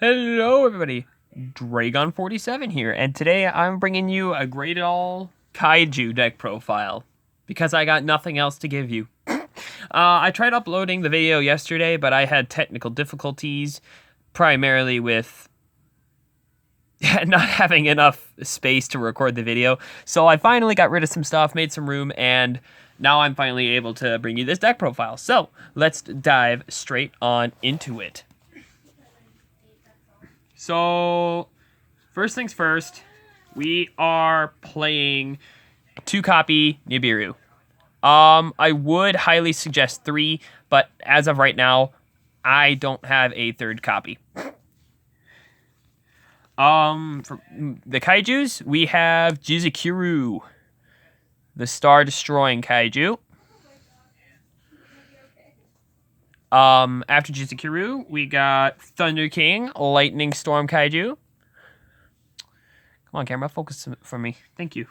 Hello everybody, Dragon47 here, and today I'm bringing you a Graydol Kaiju deck profile, because I got nothing else to give you. I tried uploading the video yesterday, but I had technical difficulties, primarily with not having enough space to record the video, so I finally got rid of some stuff, made some room, and now I'm finally able to bring you this deck profile. So, let's dive straight on into it. So, first things first, we are playing 2-copy Nibiru. I would highly suggest 3, but as of right now, I don't have a 3rd copy. For the Kaijus, we have Jizukuru, the star-destroying Kaiju. After Jizukuru, we got Thunder King, Lightning Storm Kaiju. Come on, camera, focus for me. Thank you.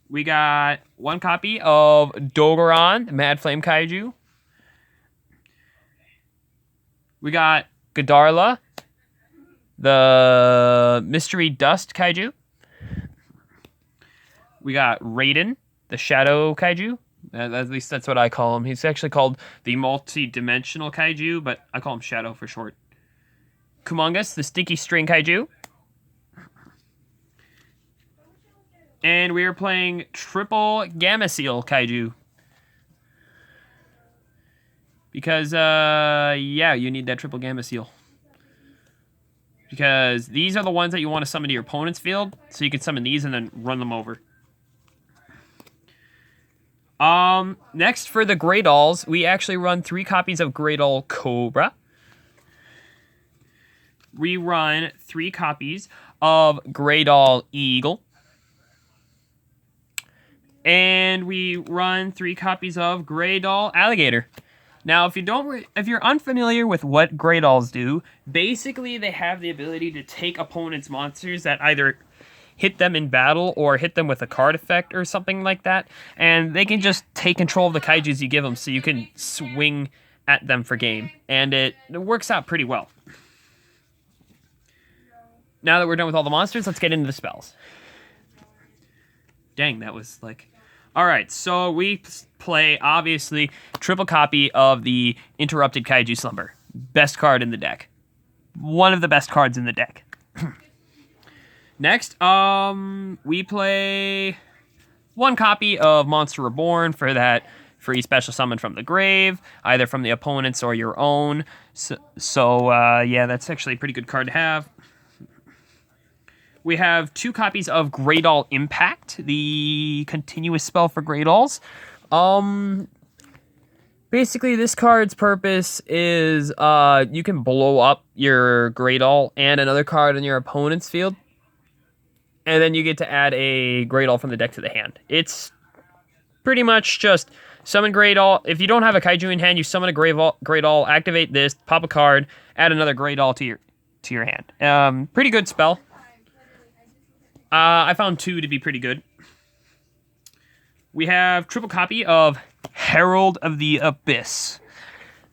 We got 1 copy of Dogoran, Mad Flame Kaiju. We got Godarla, the Mystery Dust Kaiju. We got Raiden, the Shadow Kaiju. At least that's what I call him. He's actually called the Multi-Dimensional Kaiju, but I call him Shadow for short. Kumongus, the Stinky String Kaiju. And we are playing Triple Gamma Seal Kaiju. Because, yeah, you need that Triple Gamma Seal. Because these are the ones that you want to summon to your opponent's field, so you can summon these and then run them over. Next for the Graydols, we actually run 3 copies of Graydol Cobra. We run 3 copies of Graydol Eagle. And we run 3 copies of Graydol Alligator. Now, if you're unfamiliar with what Graydols do, basically they have the ability to take opponents' monsters that either hit them in battle or hit them with a card effect or something like that, and they can just take control of the kaijus you give them, so you can swing at them for game, and it works out pretty well. Now that we're done with all the monsters, let's get into the spells. Dang, that was like... Alright, so we play, obviously, triple copy of the Interrupted Kaiju Slumber. Best card in the deck. One of the best cards in the deck. Next, we play 1 copy of Monster Reborn for that free special summon from the grave, either from the opponent's or your own. So yeah, that's actually a pretty good card to have. We have 2 copies of Graydol Impact, the continuous spell for Graydols. Basically, this card's purpose is you can blow up your Graydol and another card in your opponent's field, and then you get to add a Graydol from the deck to the hand. It's pretty much just summon Graydol. If you don't have a Kaiju in hand, you summon a Graydol, activate this, pop a card, add another Graydol to your hand. Pretty good spell. I found 2 to be pretty good. We have triple copy of Herald of the Abyss.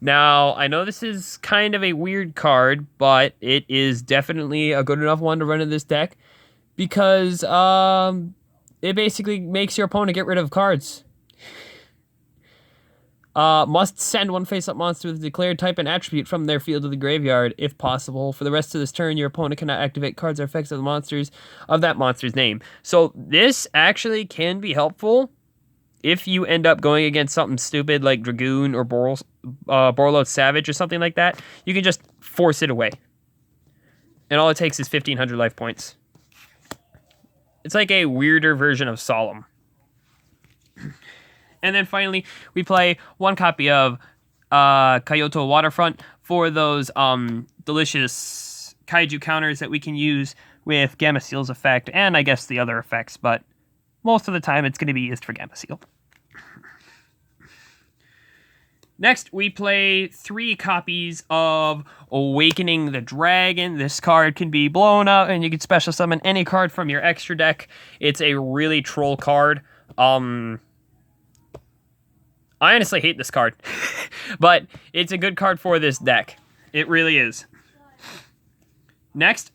Now, I know this is kind of a weird card, but it is definitely a good enough one to run in this deck, because it basically makes your opponent get rid of cards. Must send 1 face-up monster with a declared type and attribute from their field to the graveyard, if possible. For the rest of this turn, your opponent cannot activate cards or effects of the monsters of that monster's name. So this actually can be helpful if you end up going against something stupid like Dragoon or Borload Savage or something like that. You can just force it away. And all it takes is 1,500 life points. It's like a weirder version of Solemn. And then finally, we play 1 copy of Kyoto Waterfront for those delicious kaiju counters that we can use with Gamma Seal's effect, and I guess the other effects, but most of the time it's going to be used for Gamma Seal. Next, we play 3 copies of Awakening the Dragon. This card can be blown up, and you can special summon any card from your extra deck. It's a really troll card. I honestly hate this card, but it's a good card for this deck. It really is. Next,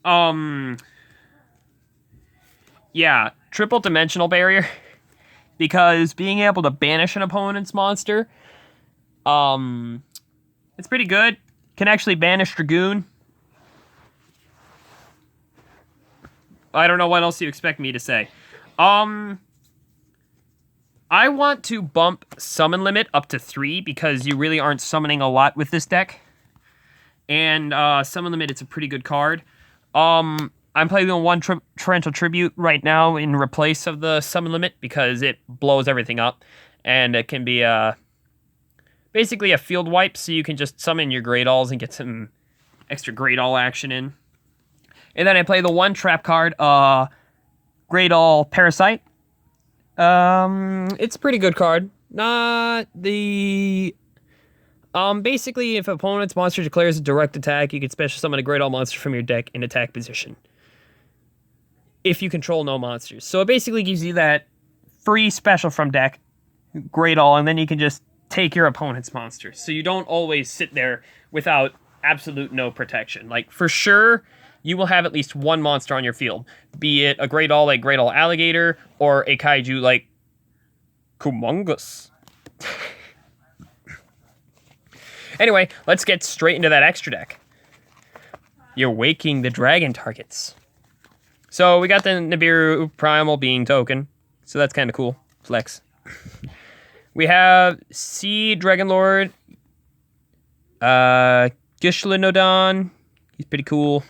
yeah, triple dimensional barrier. Because being able to banish an opponent's monster, it's pretty good. Can actually banish Dragoon. I don't know what else you expect me to say. I want to bump summon limit up to 3 because you really aren't summoning a lot with this deck. And summon limit, it's a pretty good card. I'm playing on 1 Torrential Tribute right now in replace of the summon limit because it blows everything up. And it can be basically a field wipe, so you can just summon your Graydolls and get some extra Graydol action in. And then I play the 1 trap card, Graydol Parasite. It's a pretty good card. Not the... basically, if an opponent's monster declares a direct attack, you can special summon a Graydol monster from your deck in attack position. If you control no monsters. So it basically gives you that free special from deck, Graydol, and then you can just take your opponent's monster. So you don't always sit there without absolute no protection. Like, for sure, you will have at least 1 monster on your field. Be it a Graydol like Graydol Alligator, or a Kaiju like Kumongus. Anyway, let's get straight into that extra deck. You're waking the dragon targets. So we got the Nibiru Primal Being token. So that's kind of cool. Flex. We have Sea Dragonlord. Gishlanodon. He's pretty cool.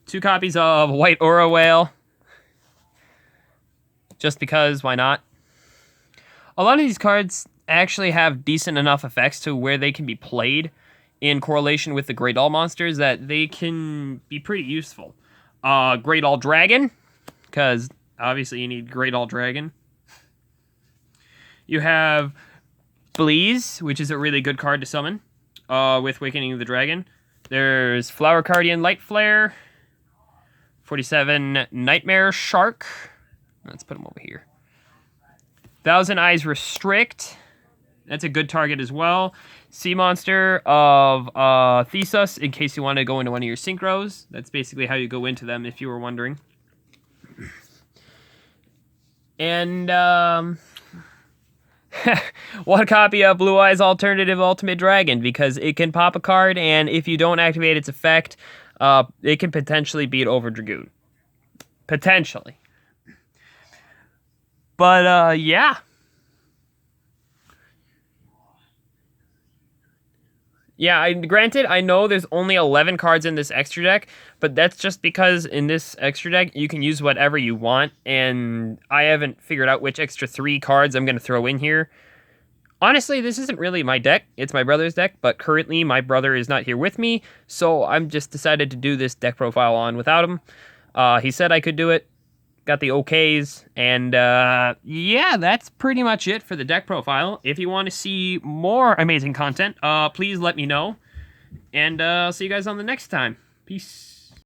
2 copies of White Aura Whale. Just because, why not? A lot of these cards actually have decent enough effects to where they can be played in correlation with the Graydol monsters that they can be pretty useful. Graydol Dragon, because obviously you need Graydol Dragon. You have Bleeze, which is a really good card to summon with Awakening of the Dragon. There's Flower Guardian Light Flare, 47 Nightmare Shark. Let's put him over here. Thousand Eyes Restrict. That's a good target as well. Sea Monster of Thesis, in case you want to go into one of your synchros. That's basically how you go into them, if you were wondering. And 1 copy of Blue Eyes Alternative Ultimate Dragon, because it can pop a card, and if you don't activate its effect, it can potentially beat over Dragoon. Potentially. But, yeah. Yeah, granted, I know there's only 11 cards in this extra deck, but that's just because in this extra deck, you can use whatever you want, and I haven't figured out which extra 3 cards I'm going to throw in here. Honestly, this isn't really my deck. It's my brother's deck, but currently my brother is not here with me, so I'm just decided to do this deck profile on without him. He said I could do it. Got the okays, and yeah, that's pretty much it for the deck profile. If you want to see more amazing content, please let me know, and I'll see you guys on the next time. Peace.